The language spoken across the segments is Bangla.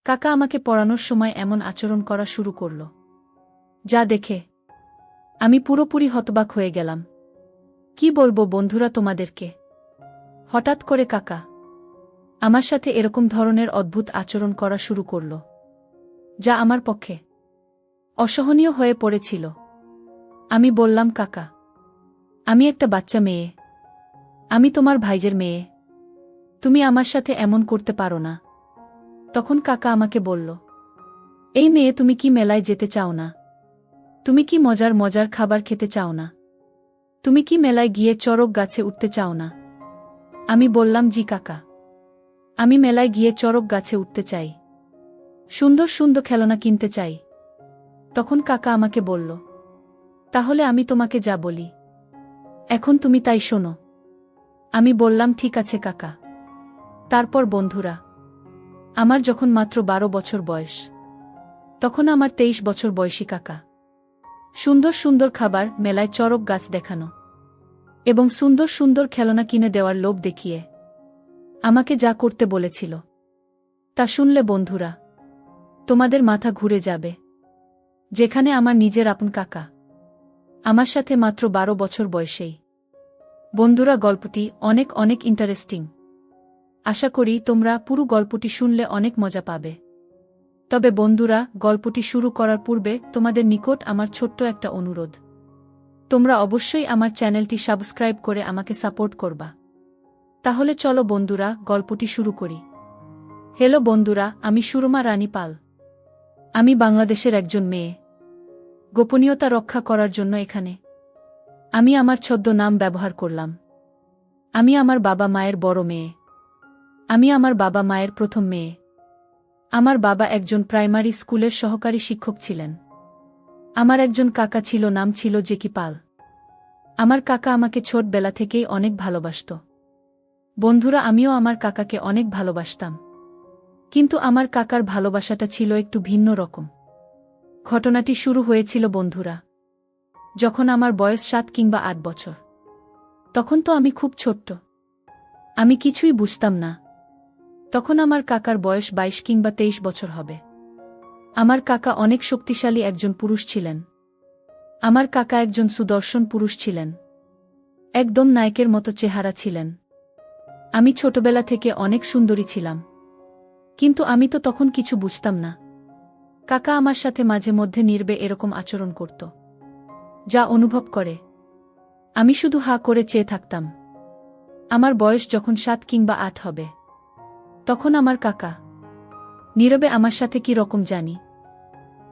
কাকা আমাকে পড়ানোর সময় এমন আচরণ করা শুরু করল, যা দেখে আমি পুরোপুরি হতবাক হয়ে গেলাম। কি বলবো বন্ধুরা তোমাদেরকে? হঠাৎ করে কাকা আমার সাথে এরকম ধরনের অদ্ভুত আচরণ করা শুরু করল, যা আমার পক্ষে অসহনীয় হয়ে পড়েছিল। আমি বললাম, কাকা, আমি একটা বাচ্চা মেয়ে, আমি তোমার ভাইজের মেয়ে, তুমি আমার সাথে এমন করতে পারো না। তখন কাকা আমাকে বলল, এই মেয়ে, তুমি কি মেলায় যেতে চাও না? তুমি কি মজার মজার খাবার খেতে চাও না? তুমি কি মেলায় গিয়ে চড়ক গাছে উঠতে চাও না? আমি বললাম, জি কাকা, আমি মেলায় গিয়ে চড়ক গাছে উঠতে চাই, সুন্দর সুন্দর খেলনা কিনতে চাই। তখন কাকা আমাকে বলল, তাহলে আমি তোমাকে যা বলি এখন তুমি তাই শোনো। আমি বললাম, ঠিক আছে কাকা। তারপর বন্ধুরা, আমার যখন মাত্র 12 বছর বয়স, তখন আমার 23 বছর বয়সী কাকা সুন্দর সুন্দর খাবার, মেলায় চড়ক গাছ দেখানো এবং সুন্দর সুন্দর খেলনা কিনে দেওয়ার লোভ দেখিয়ে আমাকে যা করতে বলেছিল, তা শুনলে বন্ধুরা তোমাদের মাথা ঘুরে যাবে। যেখানে আমার নিজের আপন কাকা আমার সাথে মাত্র 12 বছর বয়সেই। বন্ধুরা, গল্পটি অনেক অনেক ইন্টারেস্টিং। আশা করি তোমরা পুরো গল্পটি শুনলে অনেক মজা পাবে। তবে বন্ধুরা, গল্পটি শুরু করার পূর্বে তোমাদের নিকট আমার ছোট্ট একটা অনুরোধ। তোমরা অবশ্যই আমার চ্যানেলটি সাবস্ক্রাইব করে আমাকে সাপোর্ট করবা। তাহলে চলো বন্ধুরা, গল্পটি শুরু করি। হ্যালো বন্ধুরা, আমি সুরমা রানী পাল। আমি বাংলাদেশের একজন মেয়ে। গোপনীয়তা রক্ষা করার জন্য এখানে আমি আমার ছদ্মনাম ব্যবহার করলাম। আমি আমার বাবা মায়ের বড় মেয়ে। আমি আমার বাবা মায়ের প্রথম মেয়ে। আমার বাবা একজন প্রাইমারি স্কুলের সহকারী শিক্ষক ছিলেন। আমার একজন কাকা ছিল, নাম ছিল জেকি পাল। আমার কাকা আমাকে ছোটবেলা থেকেই অনেক ভালোবাসত। বন্ধুরা, আমিও আমার কাকাকে অনেক ভালোবাসতাম। কিন্তু আমার কাকার ভালোবাসাটা ছিল একটু ভিন্ন রকম। ঘটনাটি শুরু হয়েছিল বন্ধুরা যখন আমার বয়স 7 কিংবা 8 বছর। তখন তো আমি খুব ছোট্ট, আমি কিছুই বুঝতাম না। তখন আমার কাকার বয়স 22 কিংবা 23 বছর হবে। আমার কাকা অনেক শক্তিশালী একজন পুরুষ ছিলেন। আমার কাকা একজন সুদর্শন পুরুষ ছিলেন, একদম নায়কের মতো চেহারা ছিলেন। আমি ছোটবেলা থেকে অনেক সুন্দরী ছিলাম, কিন্তু আমি তো তখন কিছু বুঝতাম না। কাকা আমার সাথে মাঝে মধ্যে নির্বে এরকম আচরণ করত, যা অনুভব করে আমি শুধু হা করে চেয়ে থাকতাম। আমার বয়স যখন 7 কিংবা 8 হবে, তখন আমার কাকা নীরবে আমার সাথে কি রকম জানি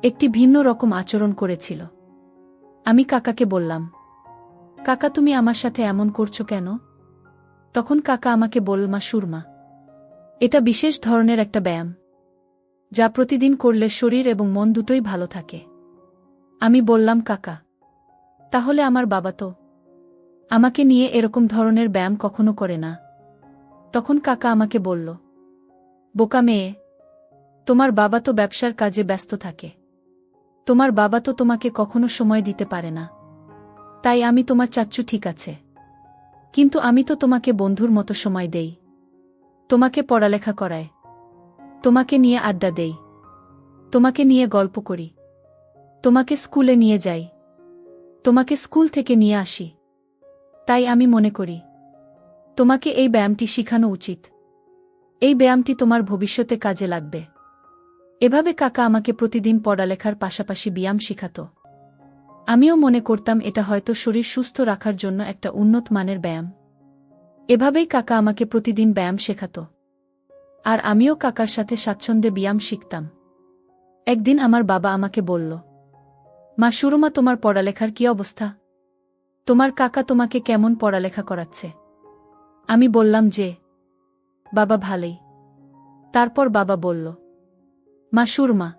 একটি ভিন্ন রকম আচরণ করেছিল। আমি কাকাকে বললাম, কাকা, তুমি আমার সাথে এমন করছো কেন? তখন কাকা আমাকে বলল, মা সুরমা, এটা বিশেষ ধরনের একটা ব্যায়াম, যা প্রতিদিন করলে শরীর এবং মন দুটোই ভালো থাকে। আমি বললাম, কাকা, তাহলে আমার বাবা তো আমাকে নিয়ে এরকম ধরনের ব্যায়াম কখনো করে না। তখন কাকা আমাকে বলল, বোকা মেয়ে, তোমার বাবা তো ব্যবসার কাজে ব্যস্ত থাকে, তোমার বাবা তো তোমাকে কখনো সময় দিতে পারে না। তাই আমি তোমার চাচ্চু, ঠিক আছে, কিন্তু আমি তো তোমাকে বন্ধুর মতো সময় দেই, তোমাকে পড়ালেখা করায়, তোমাকে নিয়ে আড্ডা দেই, তোমাকে নিয়ে গল্প করি, তোমাকে স্কুলে নিয়ে যাই, তোমাকে স্কুল থেকে নিয়ে আসি। তাই আমি মনে করি তোমাকে এই ব্যায়ামটি শিখানো উচিত। এই ব্যায়ামটি তোমার ভবিষ্যতে কাজে লাগবে। এভাবে কাকা আমাকে প্রতিদিন পড়ালেখার পাশাপাশি ব্যায়াম শিখাত। আমিও মনে করতাম এটা হয়তো শরীর সুস্থ রাখার জন্য একটা উন্নত মানের ব্যায়াম। এভাবেই কাকা আমাকে প্রতিদিন ব্যায়াম শেখাত, আর আমিও কাকার সাথে স্বাচ্ছন্দ্যে ব্যায়াম শিখতাম। একদিন আমার বাবা আমাকে বলল, মা সুরমা, তোমার পড়ালেখার কি অবস্থা? তোমার কাকা তোমাকে কেমন পড়ালেখা করাচ্ছে? আমি বললাম যে, বাবা, ভালোই। তারপর বাবা বলল, মা সুরমা,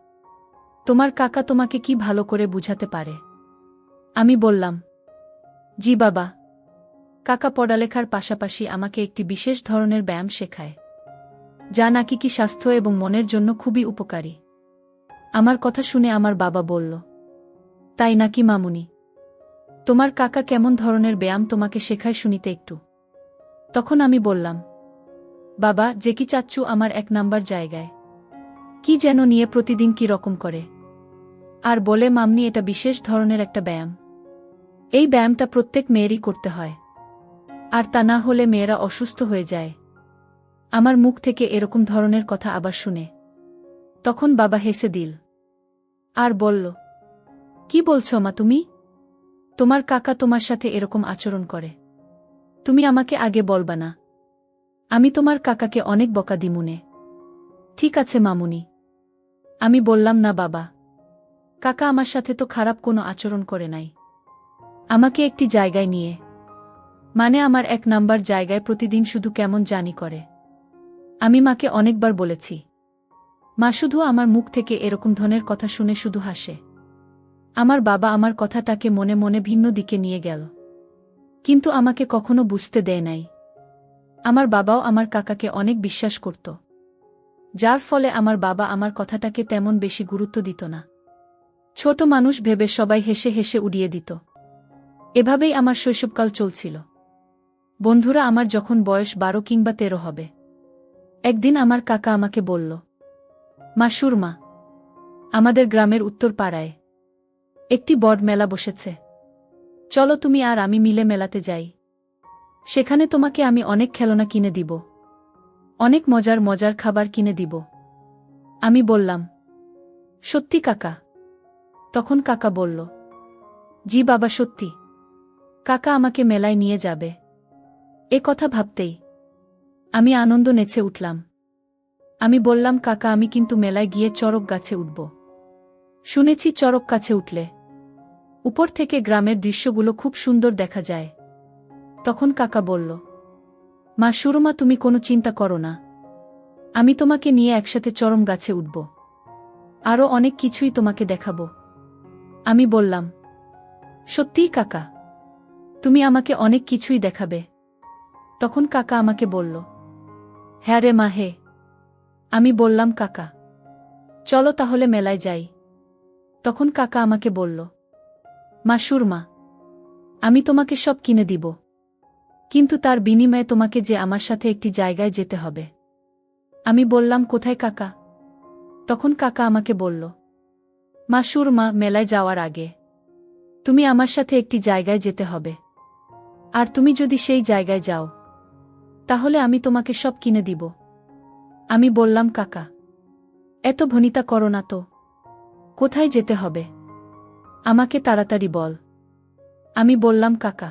তোমার কাকা তোমাকে কি ভালো করে বুঝাতে পারে? আমি বললাম, জি বাবা, কাকা পড়ালেখার পাশাপাশি আমাকে একটি বিশেষ ধরনের ব্যায়াম শেখায়, যা নাকি কি স্বাস্থ্য এবং মনের জন্য খুবই উপকারী। আমার কথা শুনে আমার বাবা বলল, তাই নাকি মামুনি? তোমার কাকা কেমন ধরনের ব্যায়াম তোমাকে শেখায় শুনিতে একটু। তখন আমি বললাম, বাবা, জেকি চাচ্চু আমার 1 নাম্বার জায়গায়। কি যেন নিয়ে প্রতিদিন কি রকম করে। আর বলে, মাম্নি, এটা বিশেষ ধরনের একটা ব্যায়াম। এই ব্যায়ামটা প্রত্যেক মেয়েরই করতে হয়, আর তা না হলে মেয়েরা অসুস্থ হয়ে যায়। আমার মুখ থেকে এরকম ধরনের কথা আবার শুনে তখন বাবা হেসে দিল আর বলল, কি বলছো মা তুমি? তোমার কাকা তোমার সাথে এরকম আচরণ করে? তুমি আমাকে আগে বলবা না? আমি তোমার কাকাকে অনেক বকা দিমুনে। ঠিক আছে মামুনি। আমি বললাম, না বাবা, কাকা আমার সাথে তো খারাপ কোনো আচরণ করে নাই। আমাকে একটি জায়গায় নিয়ে, মানে আমার 1 নাম্বার জায়গায় প্রতিদিন শুধু কেমন জানি করে। আমি মাকে অনেকবার বলেছি। মা শুধু আমার মুখ থেকে এরকম ধরনের কথা শুনে শুধু হাসে। আমার বাবা আমার কথাটাকে মনে মনে ভিন্ন দিকে নিয়ে গেল, কিন্তু আমাকে কখনো বুঝতে দেয় নাই। আমার বাবাও আমার কাকাকে অনেক বিশ্বাস করত, যার ফলে আমার বাবা আমার কথাটাকে তেমন বেশি গুরুত্ব দিত না। ছোট মানুষ ভেবে সবাই হেসে হেসে উড়িয়ে দিত। এভাবেই আমার শৈশবকাল চলছিল। বন্ধুরা, আমার যখন বয়স 12 কিংবা 13 হবে, একদিন আমার কাকা আমাকে বলল, মা, সুরমা, আমাদের গ্রামের উত্তর পাড়ায় একটি বড় মেলা বসেছে। চলো তুমি আর আমি মিলে মেলাতে যাই। সেখানে তোমাকে আমি অনেক খেলনা কিনে দিব, অনেক মজার মজার খাবার কিনে দিব। আমি বললাম, সত্যি কাকা? তখন কাকা বলল, জি বাবা, সত্যি। কাকা আমাকে মেলায় নিয়ে যাবে। এ কথা ভাবতেই আমি আনন্দ নেচে উঠলাম। আমি বললাম, কাকা, আমি কিন্তু মেলায় গিয়ে চড়ক গাছে উঠব। শুনেছি চড়ক গাছে উঠলে উপর থেকে গ্রামের দৃশ্যগুলো খুব সুন্দর দেখা যায়। তখন কাকা বলল, মা সুরমা, তুমি কোনো চিন্তা করো না, আমি তোমাকে নিয়ে একসাথে চরম গাছে উঠব, আরও অনেক কিছুই তোমাকে দেখাবো। আমি বললাম, সত্যিই কাকা? তুমি আমাকে অনেক কিছুই দেখাবে? তখন কাকা আমাকে বলল, হ্যাঁ রে মা, হে। আমি বললাম, কাকা, চলো তাহলে মেলায় যাই। তখন কাকা আমাকে বলল, মা সুরমা, আমি তোমাকে সব কিনে দিব, কিন্তু তার বিনিময়ে তোমাকে যে আমার সাথে একটি জায়গায় যেতে হবে। আমি বললাম, কোথায় কাকা? তখন কাকা আমাকে বলল, মা সুরমা, মেলায় যাওয়ার আগে তুমি আমার সাথে একটি জায়গায় যেতে হবে, আর তুমি যদি সেই জায়গায় যাও তাহলে আমি তোমাকে সব কিনে দিব। আমি বললাম, কাকা, এত ভনিতা করো না তো, কোথায় যেতে হবে আমাকে তাড়াতাড়ি বল। আমি বললাম, কাকা,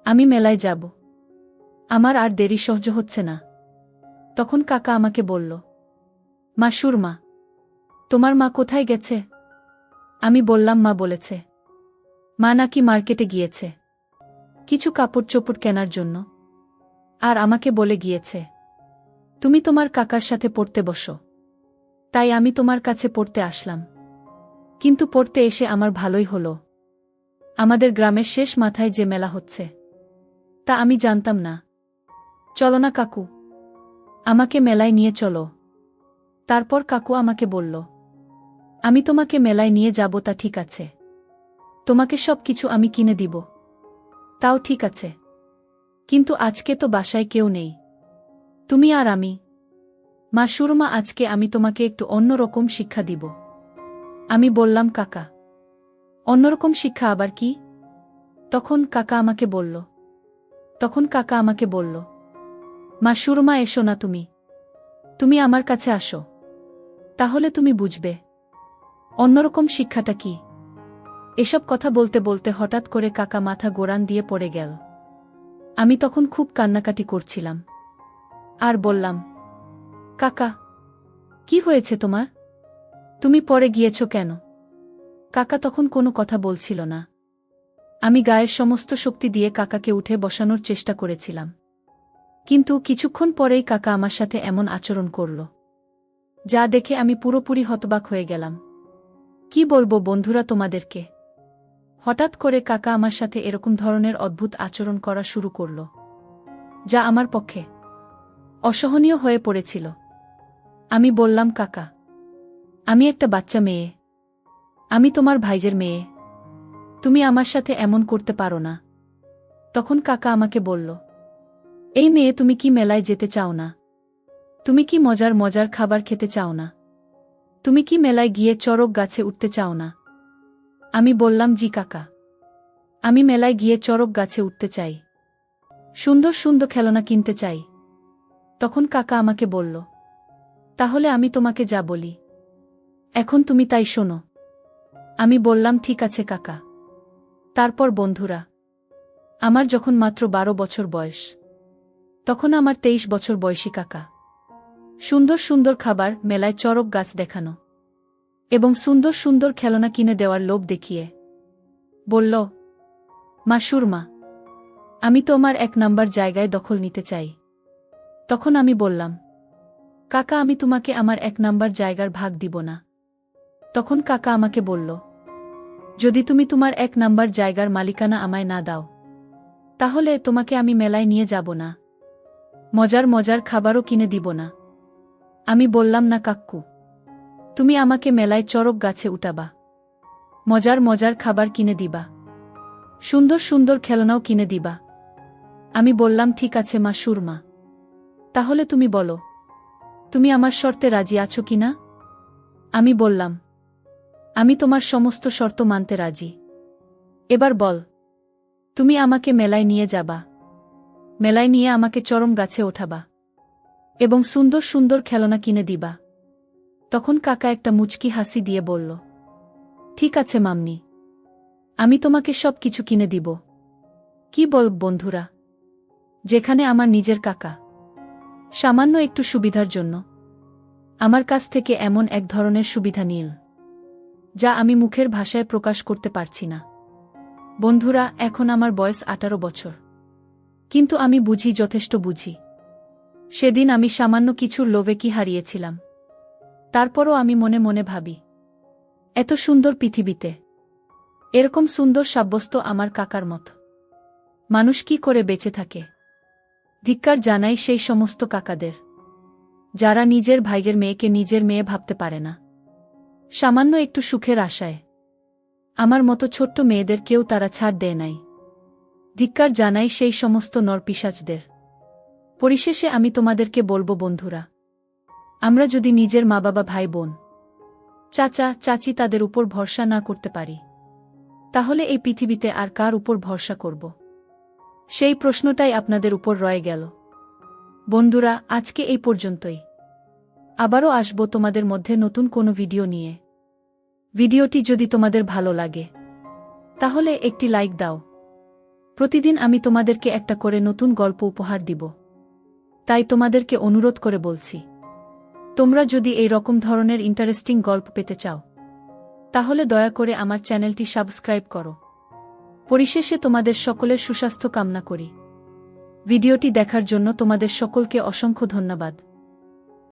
আমি মেলায় যাব, আমার আর দেরি সহ্য হচ্ছে না। তখন কাকা আমাকে বলল, মা সুরমা, তোমার মা কোথায় গেছে? আমি বললাম, মা বলেছে মা নাকি মার্কেটে গিয়েছে কিছু কাপড় চোপড় কেনার জন্য, আর আমাকে বলে গিয়েছে তুমি তোমার কাকার সাথে পড়তে বসো। তাই আমি তোমার কাছে পড়তে আসলাম। কিন্তু পড়তে এসে আমার ভালোই হলো। আমাদের গ্রামের শেষ মাথায় যে মেলা হচ্ছে তা আমি জানতাম না। চলো না কাকু, আমাকে মেলায় নিয়ে চলো। তারপর কাকু আমাকে বলল, আমি তোমাকে মেলায় নিয়ে যাব, তা ঠিক আছে, তোমাকে সব কিছু আমি কিনে দিব, তাও ঠিক আছে, কিন্তু আজকে তো বাসায় কেউ নেই, তুমি আর আমি। মা সুরমা, আজকে আমি তোমাকে একটু অন্যরকম শিক্ষা দিব। আমি বললাম, কাকা, অন্যরকম শিক্ষা আবার কি? তখন কাকা আমাকে বলল, মা সুরমা, এসো না, তুমি আমার কাছে আসো, তাহলে তুমি বুঝবে অন্যরকম শিক্ষাটা কি। এসব কথা বলতে বলতে হঠাৎ করে কাকা মাথা গোড়ান দিয়ে পড়ে গেল। আমি তখন খুব কান্নাকাটি করছিলাম আর বললাম, কাকা, কি হয়েছে তোমার? তুমি পড়ে গিয়েছ কেন? কাকা তখন কোনো কথা বলছিল না। আমি গায়ের সমস্ত শক্তি দিয়ে কাকাকে উঠে বসানোর চেষ্টা করেছিলাম, কিন্তু কিছুক্ষণ পরেই কাকা আমার সাথে এমন আচরণ করল যা দেখে আমি পুরোপুরি হতবাক হয়ে গেলাম। কি বলবো বন্ধুরা তোমাদেরকে, হঠাৎ করে কাকা আমার সাথে এরকম ধরনের অদ্ভুত আচরণ করা শুরু করল, যা আমার পক্ষে অসহনীয় হয়ে পড়েছিল। আমি বললাম, কাকা, আমি একটা বাচ্চা মেয়ে, আমি তোমার ভাইজের মেয়ে, তুমি আমার সাথে এমন করতে পারো না। তখন কাকা আমাকে বলল, এই মেয়ে, তুমি কি মেলায় যেতে চাও না? তুমি কি মজার মজার খাবার খেতে চাও না? তুমি কি মেলায় গিয়ে চড়ক গাছে উঠতে চাও না? আমি বললাম, জি কাকা। আমি মেলায় গিয়ে চড়ক গাছে উঠতে চাই। সুন্দর সুন্দর খেলনা কিনতে চাই। তখন কাকা আমাকে বলল, তাহলে আমি তোমাকে যা বলি এখন তুমি তাই শোনো। আমি বললাম, ঠিক আছে কাকা। তারপর বন্ধুরা, আমার যখন মাত্র 12 বছর বয়স, তখন আমার 23 বছর বয়সী কাকা সুন্দর সুন্দর খাবার, মেলায় চড়ক গাছ দেখানো এবং সুন্দর সুন্দর খেলনা কিনে দেওয়ার লোভ দেখিয়ে বলল, মা সুরমা, আমি তো আমার 1 নাম্বার জায়গায় দখল নিতে চাই। তখন আমি বললাম, কাকা, আমি তোমাকে আমার 1 নাম্বার জায়গার ভাগ দিব না। তখন কাকা আমাকে বলল, যদি তুমি তোমার 1 নাম্বার জায়গার মালিকানা আমায় না দাও, তাহলে তোমাকে আমি মেলায় নিয়ে যাব না, মজার মজার খাবারও কিনে দিব না। আমি বললাম, না কাক্কু, তুমি আমাকে মেলায় চড়ক গাছে উঠাবা, মজার মজার খাবার কিনে দিবা, সুন্দর সুন্দর খেলনাও কিনে দিবা। আমি বললাম, ঠিক আছে মা সুরমা, তাহলে তুমি বলো, তুমি আমার শর্তে রাজি আছো কিনা? আমি বললাম, আমি তোমার সমস্ত শর্ত মানতে রাজি। এবার বল, তুমি আমাকে মেলায় নিয়ে যাবা, মেলায় নিয়ে আমাকে চরম গাছে ওঠাবা এবং সুন্দর সুন্দর খেলনা কিনে দিবা। তখন কাকা একটা মুচকি হাসি দিয়ে বলল, ঠিক আছে মামনি, আমি তোমাকে সব কিছু কিনে দিব। কি বল বন্ধুরা, যেখানে আমার নিজের কাকা সামান্য একটু সুবিধার জন্য আমার কাছ থেকে এমন এক ধরনের সুবিধা নিল, যা আমি মুখের ভাষায় প্রকাশ করতে পারছি না। বন্ধুরা, এখন আমার বয়স 18 বছর, কিন্তু আমি বুঝি, যথেষ্ট বুঝি। সেদিন আমি সামান্য কিছুর লোভে কি হারিয়েছিলাম। তারপরও আমি মনে মনে ভাবি, এত সুন্দর পৃথিবীতে এরকম সুন্দর সাব্যস্ত আমার কাকার মতো মানুষ কি করে বেঁচে থাকে। ধিক্কার জানাই সেই সমস্ত কাকাদের, যারা নিজের ভাইয়ের মেয়েকে নিজের মেয়ে ভাবতে পারে না, সামান্য একটু সুখের আশায় আমার মতো ছোট্ট মেয়েদের কেউ তারা ছাড় দেয় নাই। ধিক্কার জানাই সেই সমস্ত নরপিশাচদের। পরিশেষে আমি তোমাদেরকে বলবো বন্ধুরা, আমরা যদি নিজের মা বাবা, ভাই বোন, চাচা চাচি তাদের উপর ভরসা না করতে পারি, তাহলে এই পৃথিবীতে আর কার উপর ভরসা করব? সেই প্রশ্নটাই আপনাদের উপর রয়ে গেল। বন্ধুরা, আজকে এই পর্যন্তই। আবারও আসবো তোমাদের মধ্যে নতুন কোনো ভিডিও নিয়ে। ভিডিওটি যদি তোমাদের ভালো লাগে, তাহলে একটি লাইক দাও। প্রতিদিন আমি তোমাদেরকে একটা করে নতুন গল্প উপহার দিব, তাই তোমাদেরকে অনুরোধ করে বলছি, তোমরা যদি এই রকম ধরনের ইন্টারেস্টিং গল্প পেতে চাও, তাহলে দয়া করে আমার চ্যানেলটি সাবস্ক্রাইব করো। পরিশেষে তোমাদের সকলের সুস্বাস্থ্য কামনা করি। ভিডিওটি দেখার জন্য তোমাদের সকলকে অসংখ্য ধন্যবাদ।